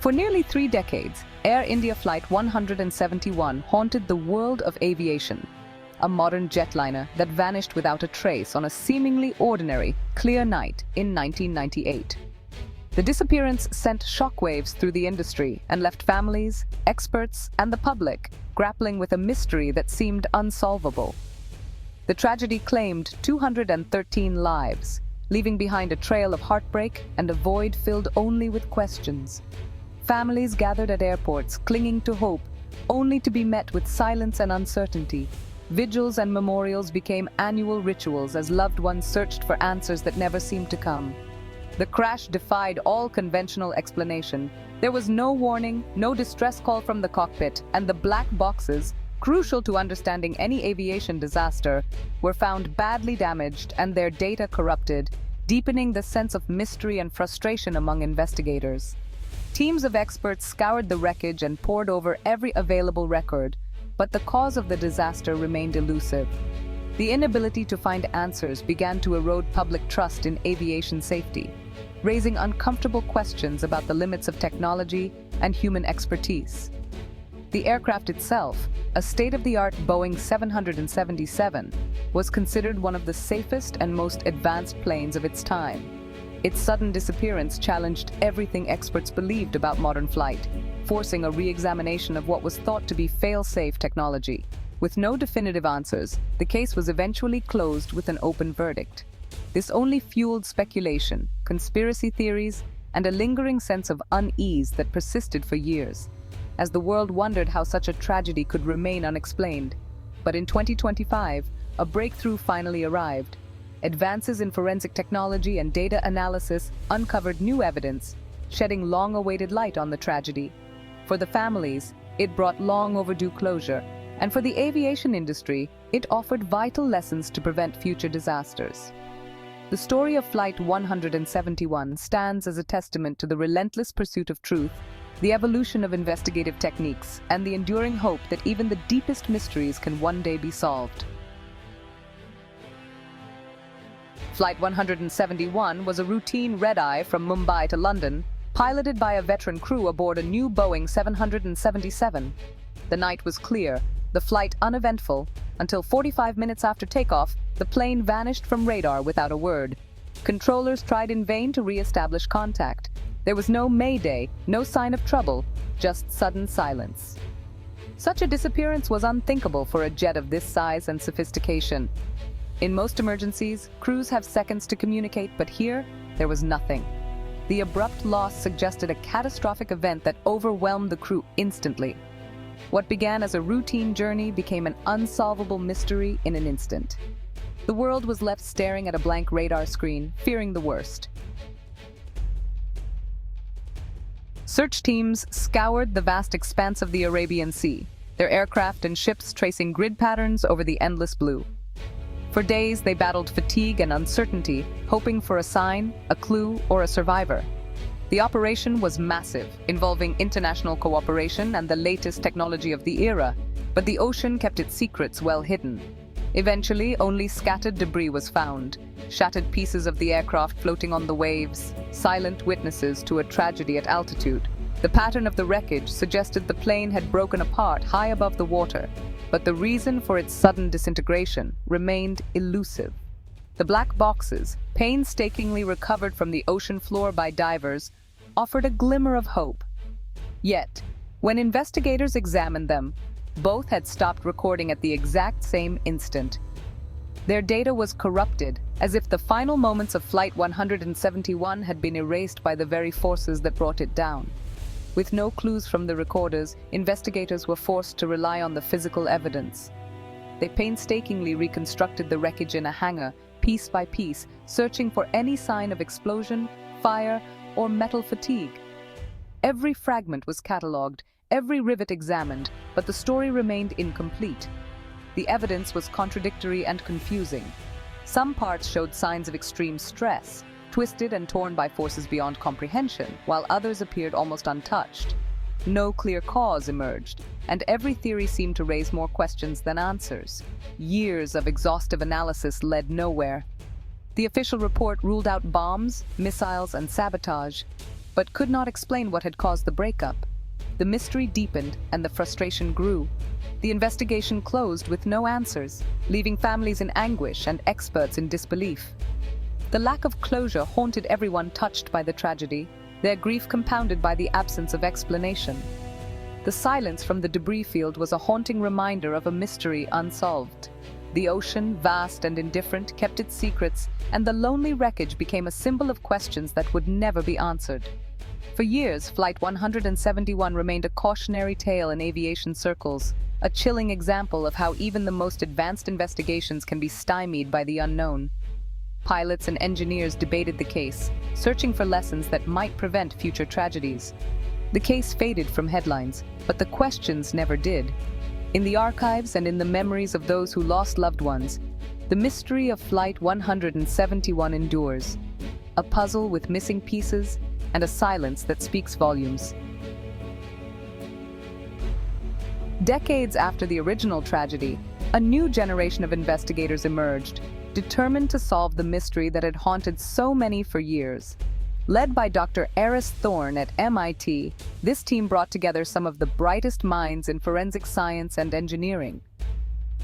For nearly 3 decades, Air India Flight 171 haunted the world of aviation, a modern jetliner that vanished without a trace on a seemingly ordinary, clear night in 1998. The disappearance sent shockwaves through the industry and left families, experts, and the public grappling with a mystery that seemed unsolvable. The tragedy claimed 213 lives, leaving behind a trail of heartbreak and a void filled only with questions. Families gathered at airports, clinging to hope, only to be met with silence and uncertainty. Vigils and memorials became annual rituals as loved ones searched for answers that never seemed to come. The crash defied all conventional explanation. There was no warning, no distress call from the cockpit, and the black boxes, crucial to understanding any aviation disaster, were found badly damaged and their data corrupted, deepening the sense of mystery and frustration among investigators. Teams of experts scoured the wreckage and pored over every available record, but the cause of the disaster remained elusive. The inability to find answers began to erode public trust in aviation safety, raising uncomfortable questions about the limits of technology and human expertise. The aircraft itself, a state-of-the-art Boeing 777, was considered one of the safest and most advanced planes of its time. Its sudden disappearance challenged everything experts believed about modern flight, forcing a re-examination of what was thought to be fail-safe technology. With no definitive answers, the case was eventually closed with an open verdict. This only fueled speculation, conspiracy theories, and a lingering sense of unease that persisted for years, as the world wondered how such a tragedy could remain unexplained. But in 2025, a breakthrough finally arrived. Advances in forensic technology and data analysis uncovered new evidence, shedding long-awaited light on the tragedy. For the families, it brought long-overdue closure, and for the aviation industry, it offered vital lessons to prevent future disasters. The story of Flight 171 stands as a testament to the relentless pursuit of truth, the evolution of investigative techniques, and the enduring hope that even the deepest mysteries can one day be solved. Flight 171 was a routine red-eye from Mumbai to London, piloted by a veteran crew aboard a new Boeing 777. The night was clear, the flight uneventful, until 45 minutes after takeoff, the plane vanished from radar without a word. Controllers tried in vain to re-establish contact. There was no mayday, no sign of trouble, just sudden silence. Such a disappearance was unthinkable for a jet of this size and sophistication. In most emergencies, crews have seconds to communicate, but here, there was nothing. The abrupt loss suggested a catastrophic event that overwhelmed the crew instantly. What began as a routine journey became an unsolvable mystery in an instant. The world was left staring at a blank radar screen, fearing the worst. Search teams scoured the vast expanse of the Arabian Sea, their aircraft and ships tracing grid patterns over the endless blue. For days, they battled fatigue and uncertainty, hoping for a sign, a clue, or a survivor. The operation was massive, involving international cooperation and the latest technology of the era, but the ocean kept its secrets well hidden. Eventually, only scattered debris was found, shattered pieces of the aircraft floating on the waves, silent witnesses to a tragedy at altitude. The pattern of the wreckage suggested the plane had broken apart high above the water, but the reason for its sudden disintegration remained elusive. The black boxes, painstakingly recovered from the ocean floor by divers, offered a glimmer of hope. Yet, when investigators examined them, both had stopped recording at the exact same instant. Their data was corrupted, as if the final moments of Flight 171 had been erased by the very forces that brought it down. With no clues from the recorders, investigators were forced to rely on the physical evidence. They painstakingly reconstructed the wreckage in a hangar, piece by piece, searching for any sign of explosion, fire, or metal fatigue. Every fragment was catalogued, every rivet examined, but the story remained incomplete. The evidence was contradictory and confusing. Some parts showed signs of extreme stress, twisted and torn by forces beyond comprehension, while others appeared almost untouched. No clear cause emerged, and every theory seemed to raise more questions than answers. Years of exhaustive analysis led nowhere. The official report ruled out bombs, missiles, and sabotage, but could not explain what had caused the breakup. The mystery deepened and the frustration grew. The investigation closed with no answers, leaving families in anguish and experts in disbelief. The lack of closure haunted everyone touched by the tragedy, their grief compounded by the absence of explanation. The silence from the debris field was a haunting reminder of a mystery unsolved. The ocean, vast and indifferent, kept its secrets, and the lonely wreckage became a symbol of questions that would never be answered. For years, Flight 171 remained a cautionary tale in aviation circles, a chilling example of how even the most advanced investigations can be stymied by the unknown. Pilots and engineers debated the case, searching for lessons that might prevent future tragedies. The case faded from headlines, but the questions never did. In the archives and in the memories of those who lost loved ones, the mystery of Flight 171 endures, a puzzle with missing pieces and a silence that speaks volumes. Decades after the original tragedy, a new generation of investigators emerged, determined to solve the mystery that had haunted so many for years. Led by Dr. Eris Thorne at MIT, this team brought together some of the brightest minds in forensic science and engineering.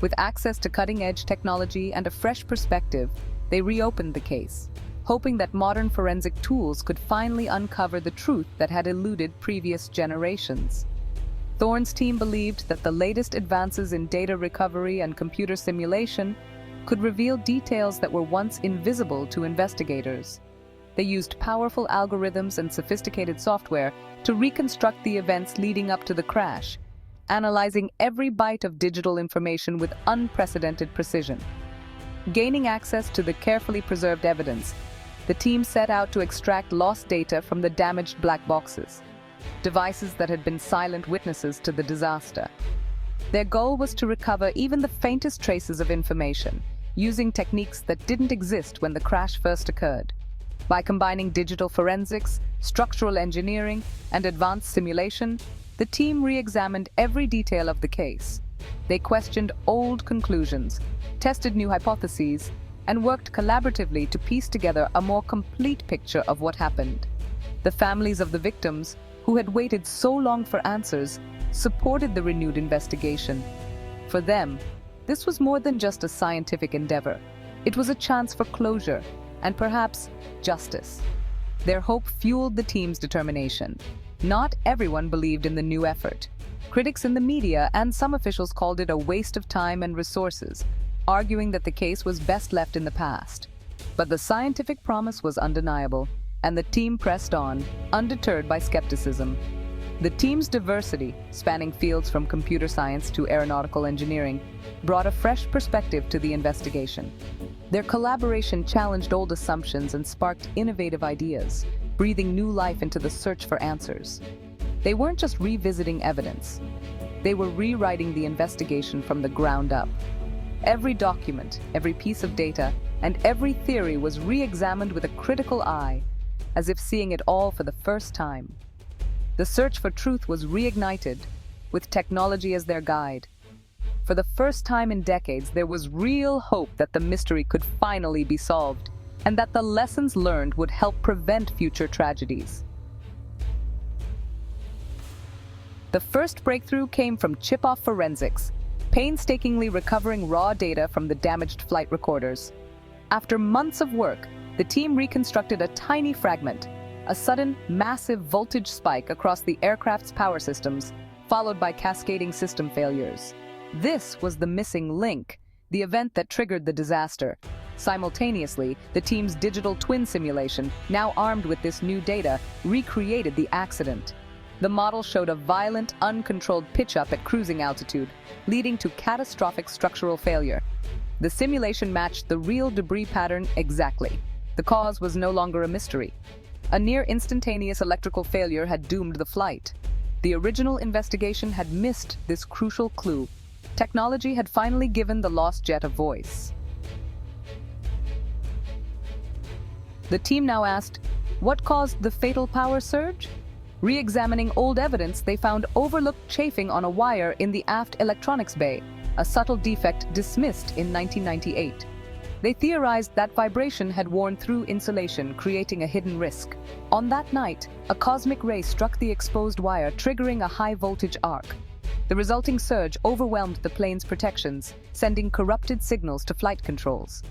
With access to cutting-edge technology and a fresh perspective, they reopened the case, hoping that modern forensic tools could finally uncover the truth that had eluded previous generations. Thorne's team believed that the latest advances in data recovery and computer simulation could reveal details that were once invisible to investigators. They used powerful algorithms and sophisticated software to reconstruct the events leading up to the crash, analyzing every byte of digital information with unprecedented precision. Gaining access to the carefully preserved evidence, the team set out to extract lost data from the damaged black boxes, devices that had been silent witnesses to the disaster. Their goal was to recover even the faintest traces of information, using techniques that didn't exist when the crash first occurred. By combining digital forensics, structural engineering, and advanced simulation, the team re-examined every detail of the case. They questioned old conclusions, tested new hypotheses, and worked collaboratively to piece together a more complete picture of what happened. The families of the victims, who had waited so long for answers, supported the renewed investigation. For them, this was more than just a scientific endeavor. It was a chance for closure and perhaps justice. Their hope fueled the team's determination. Not everyone believed in the new effort. Critics in the media and some officials called it a waste of time and resources, arguing that the case was best left in the past. But the scientific promise was undeniable, and the team pressed on, undeterred by skepticism. The team's diversity, spanning fields from computer science to aeronautical engineering, brought a fresh perspective to the investigation. Their collaboration challenged old assumptions and sparked innovative ideas, breathing new life into the search for answers. They weren't just revisiting evidence. They were rewriting the investigation from the ground up. Every document, every piece of data, and every theory was re-examined with a critical eye, as if seeing it all for the first time. The search for truth was reignited, with technology as their guide. For the first time in decades, there was real hope that the mystery could finally be solved, and that the lessons learned would help prevent future tragedies. The first breakthrough came from chip-off forensics, painstakingly recovering raw data from the damaged flight recorders. After months of work, the team reconstructed a tiny fragment, a sudden, massive voltage spike across the aircraft's power systems, followed by cascading system failures. This was the missing link, the event that triggered the disaster. Simultaneously, the team's digital twin simulation, now armed with this new data, recreated the accident. The model showed a violent, uncontrolled pitch-up at cruising altitude, leading to catastrophic structural failure. The simulation matched the real debris pattern exactly. The cause was no longer a mystery. A near-instantaneous electrical failure had doomed the flight. The original investigation had missed this crucial clue. Technology had finally given the lost jet a voice. The team now asked, what caused the fatal power surge? Re-examining old evidence, they found overlooked chafing on a wire in the aft electronics bay, a subtle defect dismissed in 1998. They theorized that vibration had worn through insulation, creating a hidden risk. On that night, a cosmic ray struck the exposed wire, triggering a high-voltage arc. The resulting surge overwhelmed the plane's protections, sending corrupted signals to flight controls.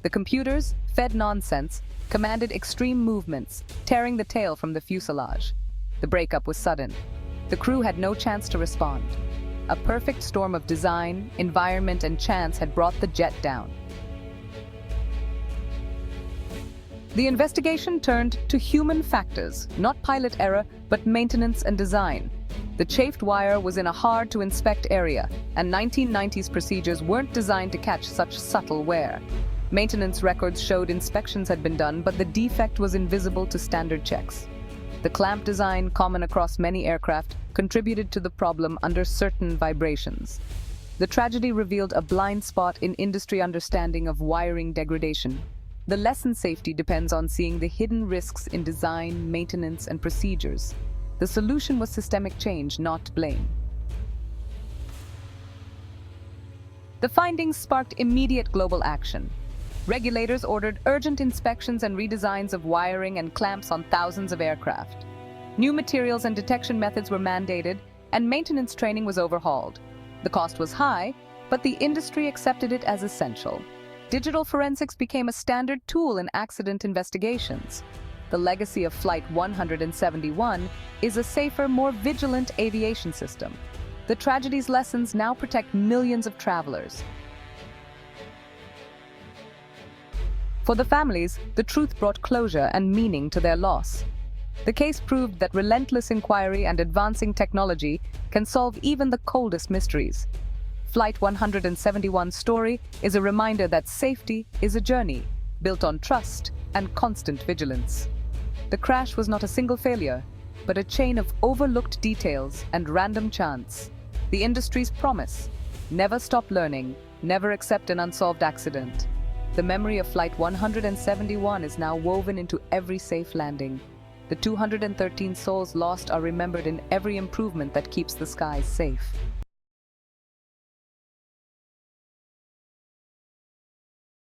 The computers, fed nonsense, commanded extreme movements, tearing the tail from the fuselage. The breakup was sudden. The crew had no chance to respond. A perfect storm of design, environment, and chance had brought the jet down. The investigation turned to human factors, not pilot error, but maintenance and design. The chafed wire was in a hard-to-inspect area, and 1990s procedures weren't designed to catch such subtle wear. Maintenance records showed inspections had been done, but the defect was invisible to standard checks. The clamp design, common across many aircraft, contributed to the problem under certain vibrations. The tragedy revealed a blind spot in industry understanding of wiring degradation. The lesson: safety depends on seeing the hidden risks in design, maintenance, and procedures. The solution was systemic change, not blame. The findings sparked immediate global action. Regulators ordered urgent inspections and redesigns of wiring and clamps on thousands of aircraft. New materials and detection methods were mandated, and maintenance training was overhauled. The cost was high, but the industry accepted it as essential. Digital forensics became a standard tool in accident investigations. The legacy of Flight 171 is a safer, more vigilant aviation system. The tragedy's lessons now protect millions of travelers. For the families, the truth brought closure and meaning to their loss. The case proved that relentless inquiry and advancing technology can solve even the coldest mysteries. Flight 171's story is a reminder that safety is a journey built on trust and constant vigilance. The crash was not a single failure, but a chain of overlooked details and random chance. The industry's promise: never stop learning, never accept an unsolved accident. The memory of Flight 171 is now woven into every safe landing. The 213 souls lost are remembered in every improvement that keeps the skies safe.